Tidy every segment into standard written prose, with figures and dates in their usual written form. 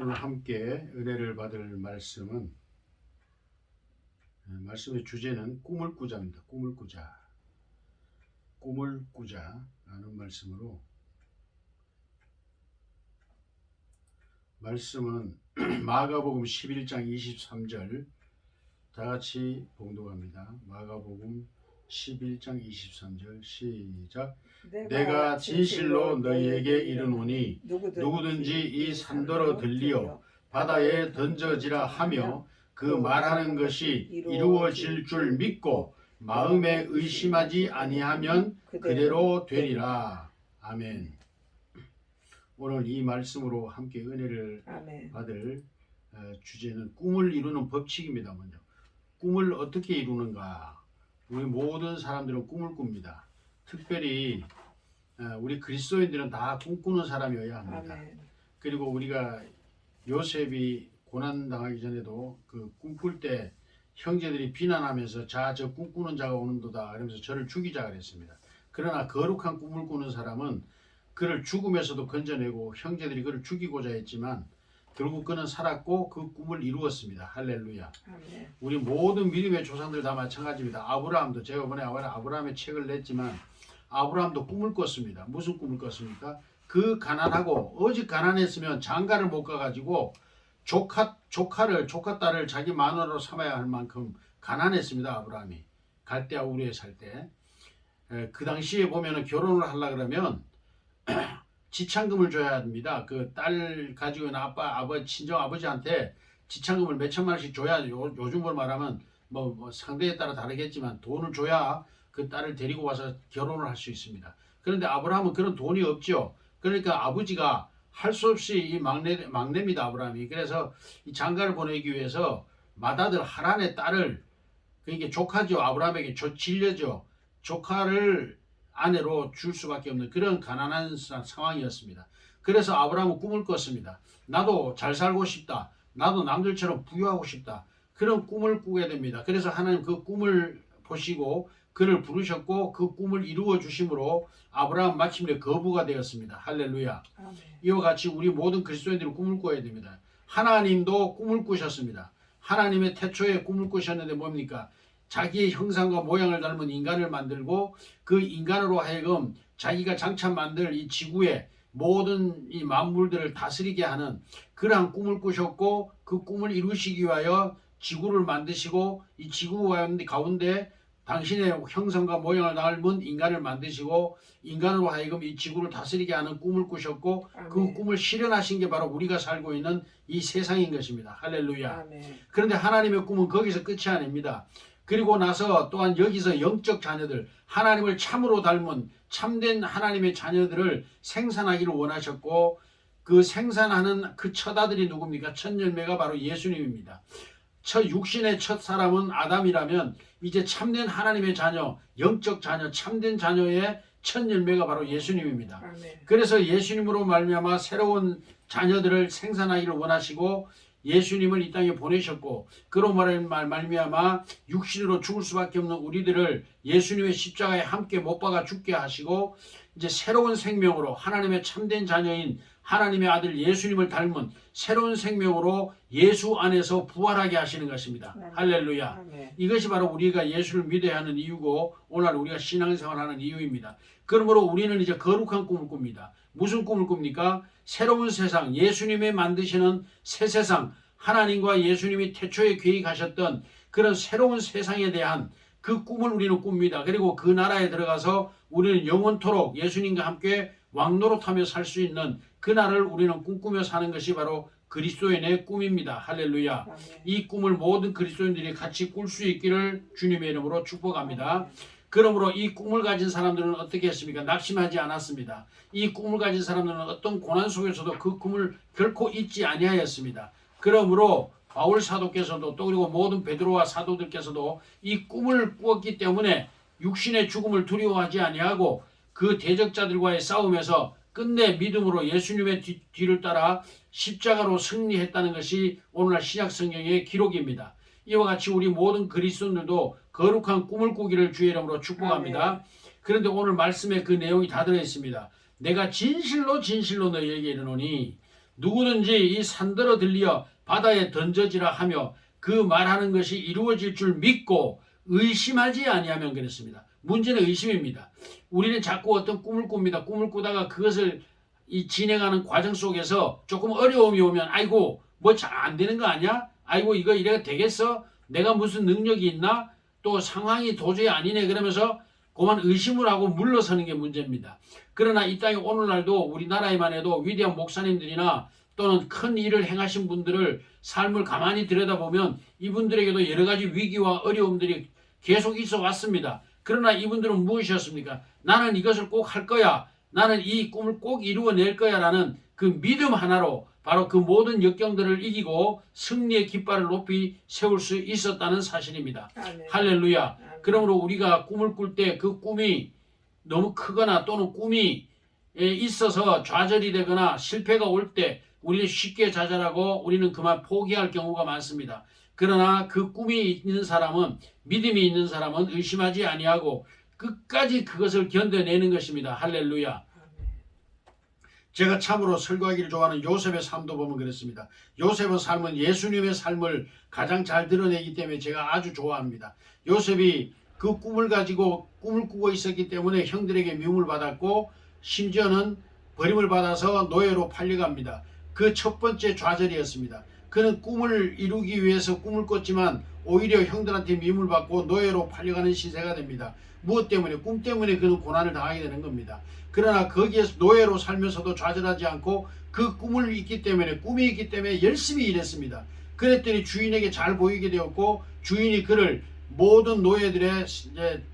오늘 함께 은혜를 받을 말씀은 말씀의 주제는 꿈을 꾸자입니다. 꿈을 꾸자. 꿈을 꾸자라는 말씀으로 말씀은 마가복음 11장 23절 다 같이 봉독합니다. 마가복음 11장 23절 시작. 내가 진실로 너희에게 이르노니 누구든지 이 산더러 들리어 바다에 던져지라 하며 그 말하는 것이 이루어질 줄 믿고 마음에 의심하지 아니하면 그대로 되리라. 아멘. 오늘 이 말씀으로 함께 은혜를 받을 주제는 꿈을 이루는 법칙입니다. 먼저 꿈을 어떻게 이루는가. 우리 모든 사람들은 꿈을 꿉니다. 특별히 우리 그리스도인들은 다 꿈꾸는 사람이어야 합니다. 그리고 우리가 요셉이 고난당하기 전에도 그 꿈꿀 때 형제들이 비난하면서 자, 저 꿈꾸는 자가 오는도다 그러면서 저를 죽이자 그랬습니다. 그러나 거룩한 꿈을 꾸는 사람은 그를 죽음에서도 건져내고 형제들이 그를 죽이고자 했지만 결국 그는 살았고 그 꿈을 이루었습니다. 할렐루야. 아멘. 우리 모든 믿음의 조상들 다 마찬가지입니다. 아브라함도 제가 이번에 아브라함의 책을 냈지만 아브라함도 꿈을 꿨습니다. 무슨 꿈을 꿨습니까? 그 가난하고 오직 가난했으면 장가를 못 가가지고 조카 딸을 자기 마누라로 삼아야 할 만큼 가난했습니다. 아브라함이 갈대아 우르에 살 때. 그 당시에 보면은 결혼을 하려 그러면 지참금을 줘야 합니다. 그 딸 가지고 있는 친정 아버지한테 지참금을 몇 천만 원씩 줘야 요즘으로 말하면 뭐 상대에 따라 다르겠지만 돈을 줘야 그 딸을 데리고 와서 결혼을 할 수 있습니다. 그런데 아브라함은 그런 돈이 없죠. 그러니까 아버지가 할 수 없이 이 막내입니다. 아브라함이. 그래서 이 장가를 보내기 위해서 맏아들 하란의 딸을 그게 조카죠. 아브라함에게 질려죠. 조카를 아내로 줄 수밖에 없는 그런 가난한 상황이었습니다. 그래서 아브라함은 꿈을 꿨습니다. 나도 잘 살고 싶다. 나도 남들처럼 부유하고 싶다. 그런 꿈을 꾸게 됩니다. 그래서 하나님 그 꿈을 보시고 그를 부르셨고 그 꿈을 이루어 주심으로 아브라함 마침내 거부가 되었습니다. 할렐루야. 아멘. 이와 같이 우리 모든 그리스도인들이 꿈을 꿔야 됩니다. 하나님도 꿈을 꾸셨습니다. 하나님의 태초에 꿈을 꾸셨는데 뭡니까? 자기의 형상과 모양을 닮은 인간을 만들고 그 인간으로 하여금 자기가 장차 만들 이 지구의 모든 이 만물들을 다스리게 하는 그러한 꿈을 꾸셨고 그 꿈을 이루시기 위하여 지구를 만드시고 이 지구 가운데 당신의 형상과 모양을 닮은 인간을 만드시고 인간으로 하여금 이 지구를 다스리게 하는 꿈을 꾸셨고 아멘. 그 꿈을 실현하신 게 바로 우리가 살고 있는 이 세상인 것입니다. 할렐루야. 아멘. 그런데 하나님의 꿈은 거기서 끝이 아닙니다. 그리고 나서 또한 여기서 영적 자녀들, 하나님을 참으로 닮은 참된 하나님의 자녀들을 생산하기를 원하셨고 그 생산하는 그 첫 아들이 누굽니까? 첫 열매가 바로 예수님입니다. 육신의 첫 사람은 아담이라면 이제 참된 하나님의 자녀, 영적 자녀, 참된 자녀의 첫 열매가 바로 예수님입니다. 아멘. 그래서 예수님으로 말미암아 새로운 자녀들을 생산하기를 원하시고 예수님을 이 땅에 보내셨고 그로 말미암아 육신으로 죽을 수밖에 없는 우리들을 예수님의 십자가에 함께 못 박아 죽게 하시고 이제 새로운 생명으로 하나님의 참된 자녀인 하나님의 아들 예수님을 닮은 새로운 생명으로 예수 안에서 부활하게 하시는 것입니다. 네. 할렐루야. 네. 이것이 바로 우리가 예수를 믿어야 하는 이유고 오늘 우리가 신앙생활하는 이유입니다. 그러므로 우리는 이제 거룩한 꿈을 꿉니다. 무슨 꿈을 꿉니까? 새로운 세상, 예수님이 만드시는 새 세상, 하나님과 예수님이 태초에 계획하셨던 그런 새로운 세상에 대한 그 꿈을 우리는 꿉니다. 그리고 그 나라에 들어가서 우리는 영원토록 예수님과 함께 왕노릇하며 살 수 있는 그 날을 우리는 꿈꾸며 사는 것이 바로 그리스도인의 꿈입니다. 할렐루야. 아멘. 이 꿈을 모든 그리스도인들이 같이 꿀 수 있기를 주님의 이름으로 축복합니다. 아멘. 그러므로 이 꿈을 가진 사람들은 어떻게 했습니까? 낙심하지 않았습니다. 이 꿈을 가진 사람들은 어떤 고난 속에서도 그 꿈을 결코 잊지 아니하였습니다. 그러므로 바울 사도께서도 또 그리고 모든 베드로와 사도들께서도 이 꿈을 꾸었기 때문에 육신의 죽음을 두려워하지 아니하고 그 대적자들과의 싸움에서 끝내 믿음으로 예수님의 뒤를 따라 십자가로 승리했다는 것이 오늘날 신약성경의 기록입니다. 이와 같이 우리 모든 그리스도인들도 거룩한 꿈을 꾸기를 주의 이름으로 축복합니다. 아멘. 그런데 오늘 말씀에 그 내용이 다 들어있습니다. 내가 진실로 너희에게 이르노니 누구든지 이 산더러 들리어 바다에 던져지라 하며 그 말하는 것이 이루어질 줄 믿고 의심하지 아니하면 그랬습니다. 문제는 의심입니다. 우리는 자꾸 어떤 꿈을 꿉니다. 꿈을 꾸다가 그것을 진행하는 과정 속에서 조금 어려움이 오면 아이고 뭐 잘 안 되는 거 아니야? 아이고 이거 이래가 되겠어? 내가 무슨 능력이 있나? 또 상황이 도저히 아니네 그러면서 그만 의심을 하고 물러서는 게 문제입니다. 그러나 이 땅에 오늘날도 우리나라에만 해도 위대한 목사님들이나 또는 큰 일을 행하신 분들을 삶을 가만히 들여다보면 이분들에게도 여러 가지 위기와 어려움들이 계속 있어 왔습니다. 그러나 이분들은 무엇이었습니까? 나는 이것을 꼭 할 거야. 나는 이 꿈을 꼭 이루어낼 거야 라는 그 믿음 하나로 바로 그 모든 역경들을 이기고 승리의 깃발을 높이 세울 수 있었다는 사실입니다. 아멘. 할렐루야. 아멘. 그러므로 우리가 꿈을 꿀 때 그 꿈이 너무 크거나 또는 꿈이 있어서 좌절이 되거나 실패가 올 때 우리는 쉽게 좌절하고 우리는 그만 포기할 경우가 많습니다. 그러나 그 꿈이 있는 사람은 믿음이 있는 사람은 의심하지 아니하고 끝까지 그것을 견뎌내는 것입니다. 할렐루야. 제가 참으로 설교하기를 좋아하는 요셉의 삶도 보면 그렇습니다. 요셉의 삶은 예수님의 삶을 가장 잘 드러내기 때문에 제가 아주 좋아합니다. 요셉이 그 꿈을 가지고 꿈을 꾸고 있었기 때문에 형들에게 미움을 받았고 심지어는 버림을 받아서 노예로 팔려갑니다. 그 첫 번째 좌절이었습니다. 그는 꿈을 이루기 위해서 꿈을 꿨지만 오히려 형들한테 미움을 받고 노예로 팔려가는 시세가 됩니다. 무엇 때문에? 꿈 때문에 그는 고난을 당하게 되는 겁니다. 그러나 거기에서 노예로 살면서도 좌절하지 않고 그 꿈을 있기 때문에 꿈이 있기 때문에 열심히 일했습니다. 그랬더니 주인에게 잘 보이게 되었고 주인이 그를 모든 노예들의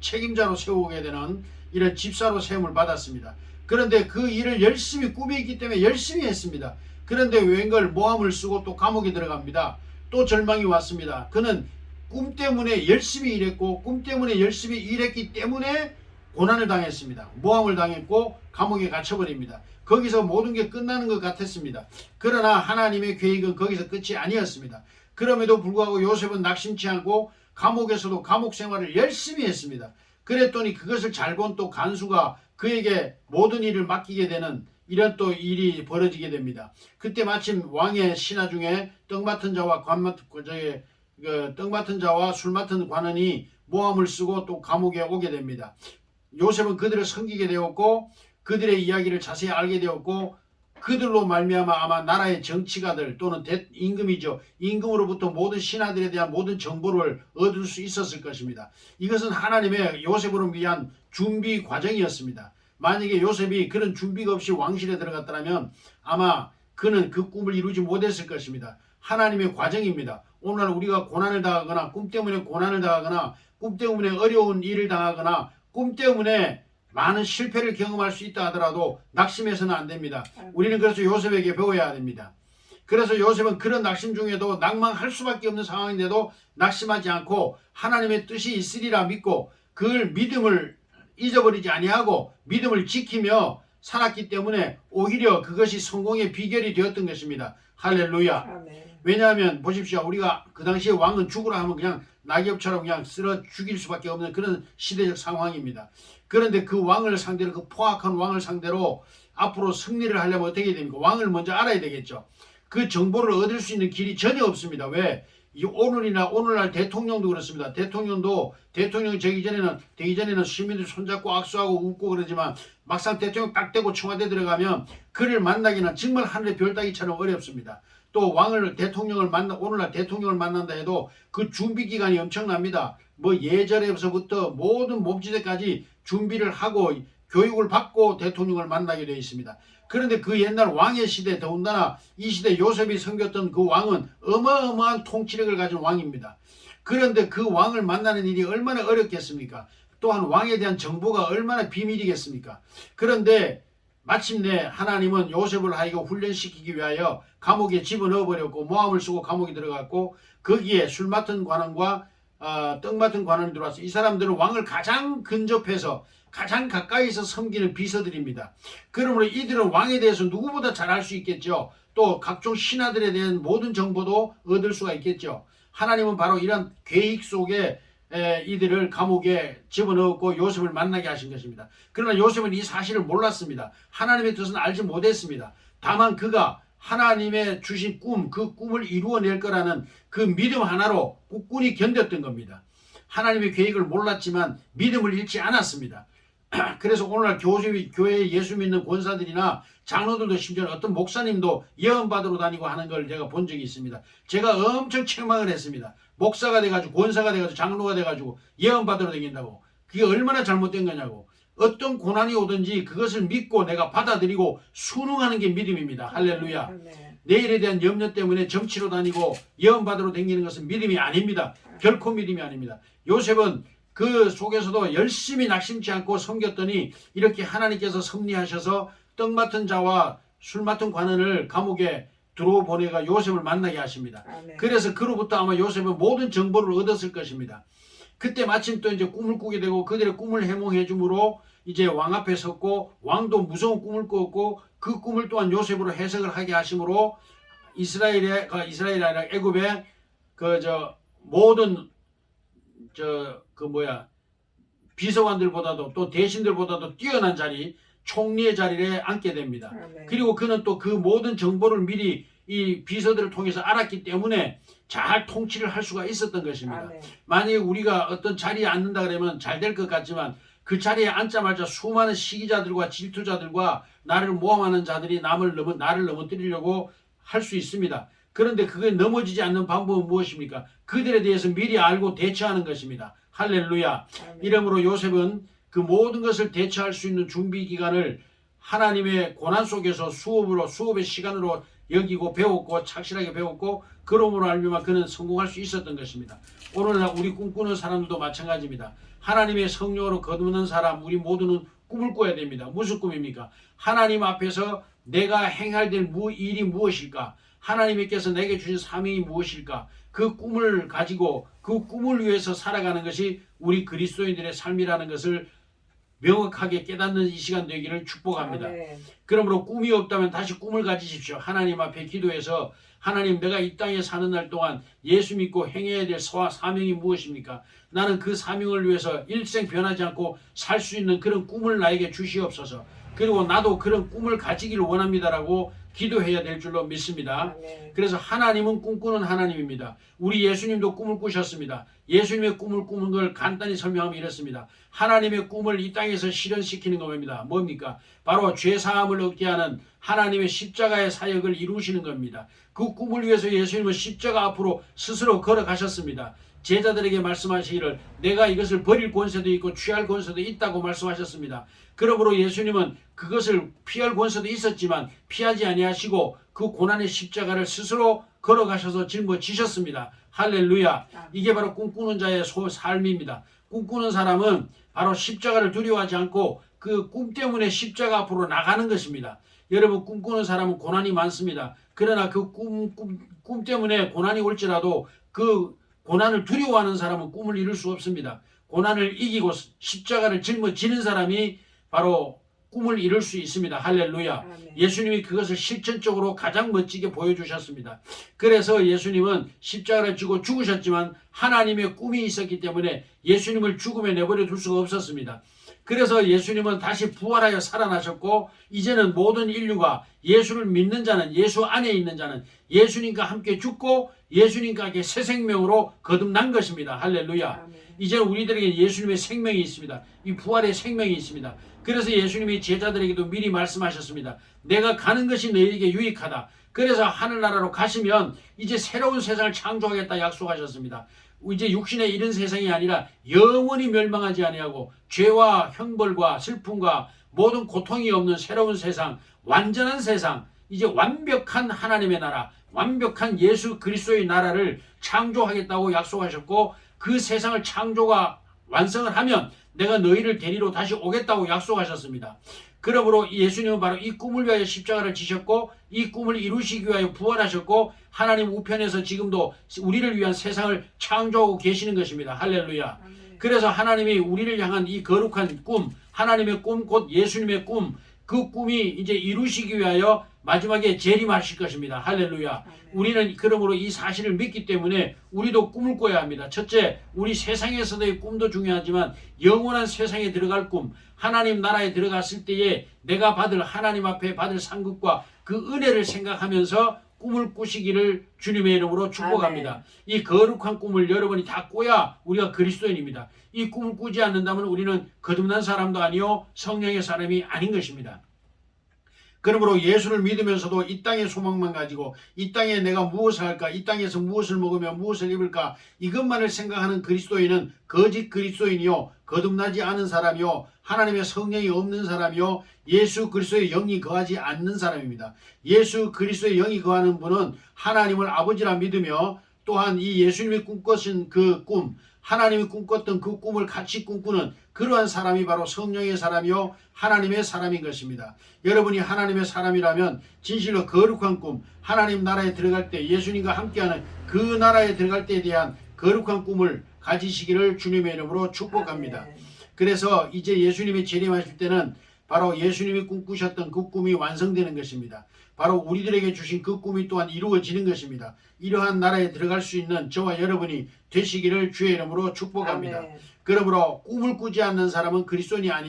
책임자로 세우게 되는 이런 집사로 세움을 받았습니다. 그런데 그 일을 열심히 꿈이 있기 때문에 열심히 했습니다. 그런데 웬걸 모함을 쓰고 또 감옥에 들어갑니다. 또 절망이 왔습니다. 그는 꿈 때문에 열심히 일했고 꿈 때문에 열심히 일했기 때문에 고난을 당했습니다. 모함을 당했고 감옥에 갇혀버립니다. 거기서 모든 게 끝나는 것 같았습니다. 그러나 하나님의 계획은 거기서 끝이 아니었습니다. 그럼에도 불구하고 요셉은 낙심치 않고 감옥에서도 감옥 생활을 열심히 했습니다. 그랬더니 그것을 잘 본 또 간수가 그에게 모든 일을 맡기게 되는 이런 또 일이 벌어지게 됩니다. 그때 마침 왕의 신하 중에 떡 맡은 자와 떡 맡은 자와 술 맡은 관원이 모함을 쓰고 또 감옥에 오게 됩니다. 요셉은 그들을 섬기게 되었고 그들의 이야기를 자세히 알게 되었고 그들로 말미암아 아마 나라의 정치가들 또는 임금이죠. 임금으로부터 모든 신하들에 대한 모든 정보를 얻을 수 있었을 것입니다. 이것은 하나님의 요셉으로 위한 준비 과정이었습니다. 만약에 요셉이 그런 준비가 없이 왕실에 들어갔다면 아마 그는 그 꿈을 이루지 못했을 것입니다. 하나님의 과정입니다. 오늘 우리가 고난을 당하거나 꿈 때문에 고난을 당하거나 꿈 때문에 어려운 일을 당하거나 꿈 때문에 많은 실패를 경험할 수 있다 하더라도 낙심해서는 안 됩니다. 우리는 그래서 요셉에게 배워야 됩니다. 그래서 요셉은 그런 낙심 중에도 낭망할 수밖에 없는 상황인데도 낙심하지 않고 하나님의 뜻이 있으리라 믿고 그 믿음을 잊어버리지 아니하고 믿음을 지키며 살았기 때문에 오히려 그것이 성공의 비결이 되었던 것입니다. 할렐루야. 아멘. 왜냐하면 보십시오. 우리가 그 당시에 왕은 죽으라 하면 그냥 낙엽처럼 그냥 쓸어 죽일 수밖에 없는 그런 시대적 상황입니다. 그런데 그 왕을 상대로 그 포악한 왕을 상대로 앞으로 승리를 하려면 어떻게 됩니까? 왕을 먼저 알아야 되겠죠. 그 정보를 얻을 수 있는 길이 전혀 없습니다. 왜? 오늘날 대통령도 그렇습니다. 대통령 되기 전에는 시민들 손잡고 악수하고 웃고 그러지만 막상 대통령 딱 되고 청와대 들어가면 그를 만나기는 정말 하늘의 별 따기처럼 어렵습니다. 또 오늘날 대통령을 만난다 해도 그 준비 기간이 엄청납니다. 뭐 예절에서부터 모든 몸짓에까지 준비를 하고 교육을 받고 대통령을 만나게 되어 있습니다. 그런데 그 옛날 왕의 시대, 더군다나 이 시대 요셉이 섬겼던 그 왕은 어마어마한 통치력을 가진 왕입니다. 그런데 그 왕을 만나는 일이 얼마나 어렵겠습니까? 또한 왕에 대한 정보가 얼마나 비밀이겠습니까? 그런데 마침내 하나님은 요셉을 하여금 훈련시키기 위하여 감옥에 집어넣어 버렸고 모함을 쓰고 감옥에 들어갔고 거기에 술 맡은 관원과 떡 맡은 관원이 들어와서 이 사람들은 왕을 가장 근접해서 가장 가까이서 섬기는 비서들입니다. 그러므로 이들은 왕에 대해서 누구보다 잘 알 수 있겠죠. 또 각종 신하들에 대한 모든 정보도 얻을 수가 있겠죠. 하나님은 바로 이런 계획 속에 이들을 감옥에 집어넣었고 요셉을 만나게 하신 것입니다. 그러나 요셉은 이 사실을 몰랐습니다. 하나님의 뜻은 알지 못했습니다. 다만 그가 하나님의 주신 꿈, 그 꿈을 이루어낼 거라는 그 믿음 하나로 꿋꿋이 견뎠던 겁니다. 하나님의 계획을 몰랐지만 믿음을 잃지 않았습니다. 그래서 오늘날 교회에 예수 믿는 권사들이나 장로들도 심지어 어떤 목사님도 예언받으러 다니고 하는 걸 제가 본 적이 있습니다. 제가 엄청 책망을 했습니다. 목사가 돼가지고 권사가 돼가지고 장로가 돼가지고 예언받으러 다닌다고. 그게 얼마나 잘못된 거냐고. 어떤 고난이 오든지 그것을 믿고 내가 받아들이고 순응하는 게 믿음입니다. 할렐루야. 내일에 대한 염려 때문에 정치로 다니고 예언받으러 다니는 것은 믿음이 아닙니다. 결코 믿음이 아닙니다. 요셉은 그 속에서도 열심히 낙심치 않고 섬겼더니 이렇게 하나님께서 섭리하셔서 떡 맡은 자와 술 맡은 관원을 감옥에 들어보내가 요셉을 만나게 하십니다. 그래서 그로부터 아마 요셉은 모든 정보를 얻었을 것입니다. 그때 마침 또 이제 꿈을 꾸게 되고 그들의 꿈을 해몽해 줌으로 이제 왕 앞에 섰고 왕도 무서운 꿈을 꾸었고 그 꿈을 또한 요셉으로 해석을 하게 하심으로 이스라엘이 아니라 애굽의 모든 비서관들보다도 또 대신들보다도 뛰어난 자리, 총리의 자리에 앉게 됩니다. 그리고 그는 또 그 모든 정보를 미리 이 비서들을 통해서 알았기 때문에 잘 통치를 할 수가 있었던 것입니다. 만약에 우리가 어떤 자리에 앉는다 그러면 잘 될 것 같지만 그 자리에 앉자마자 수많은 시기자들과 질투자들과 나를 모함하는 자들이 나를 넘어뜨리려고 할 수 있습니다. 그런데 그게 넘어지지 않는 방법은 무엇입니까? 그들에 대해서 미리 알고 대처하는 것입니다. 할렐루야. 이러므로 요셉은 그 모든 것을 대처할 수 있는 준비 기간을 하나님의 고난 속에서 수업의 시간으로 여기고 배웠고 착실하게 배웠고 그러므로 알면 그는 성공할 수 있었던 것입니다. 오늘날 우리 꿈꾸는 사람들도 마찬가지입니다. 하나님의 성령으로 거듭난 사람 우리 모두는 꿈을 꿔야 됩니다. 무슨 꿈입니까? 하나님 앞에서 내가 행할 될 일이 무엇일까? 하나님께서 내게 주신 사명이 무엇일까? 그 꿈을 가지고 그 꿈을 위해서 살아가는 것이 우리 그리스도인들의 삶이라는 것을 명확하게 깨닫는 이 시간 되기를 축복합니다. 그러므로 꿈이 없다면 다시 꿈을 가지십시오. 하나님 앞에 기도해서 하나님 내가 이 땅에 사는 날 동안 예수 믿고 행해야 될 사명이 무엇입니까? 나는 그 사명을 위해서 일생 변하지 않고 살 수 있는 그런 꿈을 나에게 주시옵소서. 그리고 나도 그런 꿈을 가지기를 원합니다라고 기도해야 될 줄로 믿습니다. 그래서 하나님은 꿈꾸는 하나님입니다. 우리 예수님도 꿈을 꾸셨습니다. 예수님의 꿈을 꾸는 걸 간단히 설명하면 이렇습니다. 하나님의 꿈을 이 땅에서 실현시키는 겁니다. 뭡니까? 바로 죄사함을 얻게 하는 하나님의 십자가의 사역을 이루시는 겁니다. 그 꿈을 위해서 예수님은 십자가 앞으로 스스로 걸어가셨습니다. 제자들에게 말씀하시기를 내가 이것을 버릴 권세도 있고 취할 권세도 있다고 말씀하셨습니다. 그러므로 예수님은 그것을 피할 권세도 있었지만 피하지 아니하시고 그 고난의 십자가를 스스로 걸어가셔서 짊어지셨습니다. 할렐루야. 이게 바로 꿈꾸는 자의 삶입니다. 꿈꾸는 사람은 바로 십자가를 두려워하지 않고 그 꿈 때문에 십자가 앞으로 나가는 것입니다. 여러분 꿈꾸는 사람은 고난이 많습니다. 그러나 그 꿈 때문에 고난이 올지라도 그 고난을 두려워하는 사람은 꿈을 이룰 수 없습니다. 고난을 이기고 십자가를 짊어지는 사람이 바로 꿈을 이룰 수 있습니다. 할렐루야. 아멘. 예수님이 그것을 실천적으로 가장 멋지게 보여주셨습니다. 그래서 예수님은 십자가를 지고 죽으셨지만 하나님의 꿈이 있었기 때문에 예수님을 죽음에 내버려 둘 수가 없었습니다. 그래서 예수님은 다시 부활하여 살아나셨고 이제는 모든 인류가 예수를 믿는 자는 예수 안에 있는 자는 예수님과 함께 죽고 예수님과 함께 새 생명으로 거듭난 것입니다. 할렐루야. 아멘. 이제 우리들에게 예수님의 생명이 있습니다. 이 부활의 생명이 있습니다. 그래서 예수님이 제자들에게도 미리 말씀하셨습니다. 내가 가는 것이 너희에게 유익하다. 그래서 하늘나라로 가시면 이제 새로운 세상을 창조하겠다 약속하셨습니다. 이제 육신의 이런 세상이 아니라 영원히 멸망하지 아니하고 죄와 형벌과 슬픔과 모든 고통이 없는 새로운 세상, 완전한 세상, 이제 완벽한 하나님의 나라, 완벽한 예수 그리스도의 나라를 창조하겠다고 약속하셨고 그 세상을 창조가 완성을 하면 내가 너희를 데리러 다시 오겠다고 약속하셨습니다. 그러므로 예수님은 바로 이 꿈을 위하여 십자가를 지셨고 이 꿈을 이루시기 위하여 부활하셨고 하나님 우편에서 지금도 우리를 위한 세상을 창조하고 계시는 것입니다. 할렐루야. 그래서 하나님이 우리를 향한 이 거룩한 꿈, 하나님의 꿈, 곧 예수님의 꿈, 그 꿈이 이제 이루시기 위하여 마지막에 재림하실 것입니다. 할렐루야. 우리는 그러므로 이 사실을 믿기 때문에 우리도 꿈을 꿔야 합니다. 첫째, 우리 세상에서의 꿈도 중요하지만 영원한 세상에 들어갈 꿈, 하나님 나라에 들어갔을 때에 내가 하나님 앞에 받을 상급과 그 은혜를 생각하면서 꿈을 꾸시기를 주님의 이름으로 축복합니다. 아멘. 이 거룩한 꿈을 여러분이 다 꿔야 우리가 그리스도인입니다. 이 꿈을 꾸지 않는다면 우리는 거듭난 사람도 아니요 성령의 사람이 아닌 것입니다. 그러므로 예수를 믿으면서도 이 땅의 소망만 가지고 이 땅에 내가 무엇을 할까, 이 땅에서 무엇을 먹으며 무엇을 입을까, 이것만을 생각하는 그리스도인은 거짓 그리스도인이요 거듭나지 않은 사람이요 하나님의 성령이 없는 사람이요 예수 그리스도의 영이 거하지 않는 사람입니다. 예수 그리스도의 영이 거하는 분은 하나님을 아버지라 믿으며 또한 이 예수님이 꿈꾸신 그 꿈, 하나님이 꿈꿨던 그 꿈을 같이 꿈꾸는 그러한 사람이 바로 성령의 사람이요 하나님의 사람인 것입니다. 여러분이 하나님의 사람이라면 진실로 거룩한 꿈, 하나님 나라에 들어갈 때 예수님과 함께하는 그 나라에 들어갈 때에 대한 거룩한 꿈을 가지시기를 주님의 이름으로 축복합니다. 아멘. 그래서 이제 예수님이 재림하실 때는 바로 예수님이 꿈꾸셨던 그 꿈이 완성되는 것입니다. 바로 우리들에게 주신 그 꿈이 또한 이루어지는 것입니다. 이러한 나라에 들어갈 수 있는 저와 여러분이 되시기를 주의 이름으로 축복합니다. 아멘. 그러므로 꿈을 꾸지 않는 사람은 그리스도인이 아니